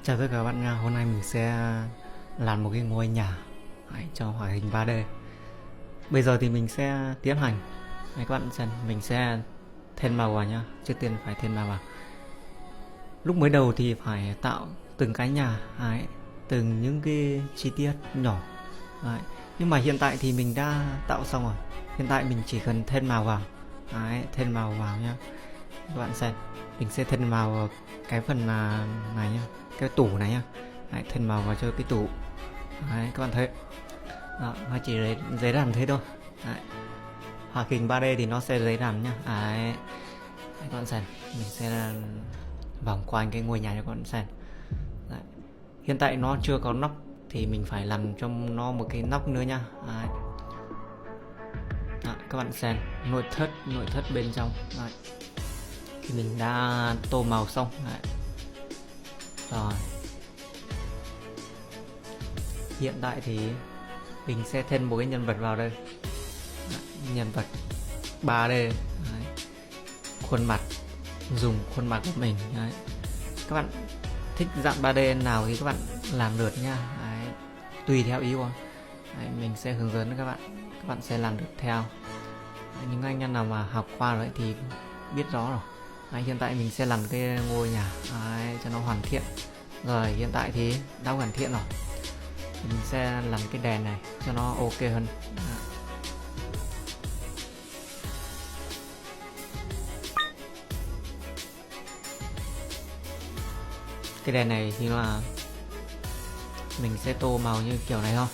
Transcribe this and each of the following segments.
Chào tất cả các bạn nha, hôm nay mình sẽ làm một cái ngôi nhà cho hoạt hình 3D. Bây giờ thì mình sẽ tiến hành. Các bạn xem, mình sẽ thêm màu vào nha. Trước tiên phải thêm màu vào. Lúc mới đầu thì phải tạo từng cái nhà, từng những cái chi tiết nhỏ. Đấy. Nhưng mà hiện tại thì mình đã tạo xong rồi. Hiện tại mình chỉ cần thêm màu vào. Thêm màu vào nha. Các bạn xem, mình sẽ thêm màu vào cái phần này nha, cái tủ này nha. Thêm màu vào cho cái tủ. Đấy, các bạn thấy đó, nó chỉ dễ làm thế thôi. Đấy. Hoạt hình 3D thì nó sẽ dễ làm nhá. Đấy, các bạn xem, mình sẽ vòng quanh cái ngôi nhà cho các bạn xem. Đấy. Hiện tại nó chưa có nóc thì mình phải làm cho nó một cái nóc nữa nha. Đấy. Đó, các bạn xem nội thất bên trong. Đấy. Thì mình đã tô màu xong. Đấy. Rồi, hiện tại thì mình sẽ thêm một cái nhân vật vào đây. Đấy, nhân vật 3D. Đấy. Khuôn mặt, dùng khuôn mặt của mình. Đấy. Các bạn thích dạng 3D nào thì các bạn làm được nha. Đấy. Tùy theo ý của đấy, mình sẽ hướng dẫn các bạn sẽ làm được theo. Đấy, những anh em nào mà học qua rồi thì biết rõ rồi. Đấy, hiện tại mình sẽ làm cái ngôi nhà cho nó hoàn thiện. Rồi hiện tại thì đã hoàn thiện rồi, mình sẽ làm cái đèn này cho nó ok hơn. Cái đèn này thì là mình sẽ tô màu như kiểu này thôi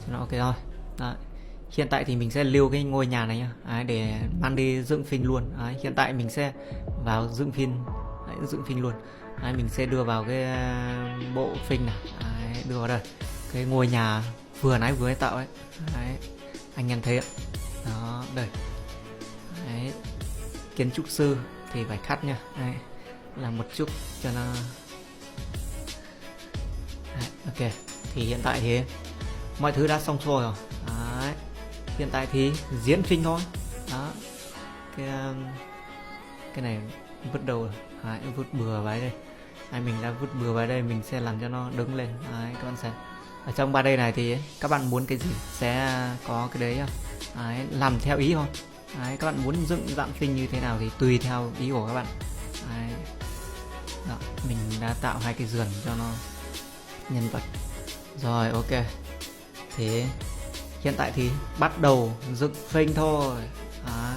cho nó ok thôi. Đấy. Hiện tại thì mình sẽ lưu cái ngôi nhà này nhá. Đấy, để mang đi dựng phim luôn. Đấy, hiện tại mình sẽ vào dựng phim. Đấy, dựng phim luôn. Đấy, mình sẽ đưa vào cái bộ phim này. Đấy, đưa vào đây cái ngôi nhà vừa nãy vừa tạo ấy. Đấy, anh em thấy ạ. Đó, đây. Đấy, kiến trúc sư thì phải cắt nha. Đấy, làm một chút cho nó. Đấy, ok, thì hiện tại thì mọi thứ đã xong xuôi rồi. Đấy. Hiện tại thì diễn phim thôi. Đó, cái này vứt đâu rồi. Đấy, vứt bừa vào đây. Đấy, mình đã vứt bừa vào đây, mình sẽ làm cho nó đứng lên. Đấy, các bạn xem ở trong 3D này thì các bạn muốn cái gì sẽ có cái đấy. Đấy, làm theo ý thôi. Đấy, các bạn muốn dựng dạng phim như thế nào thì tùy theo ý của các bạn. Đấy. Đó, mình đã tạo hai cái giường cho nó nhân vật rồi. Ok, thế hiện tại thì bắt đầu dựng phim thôi. Đấy.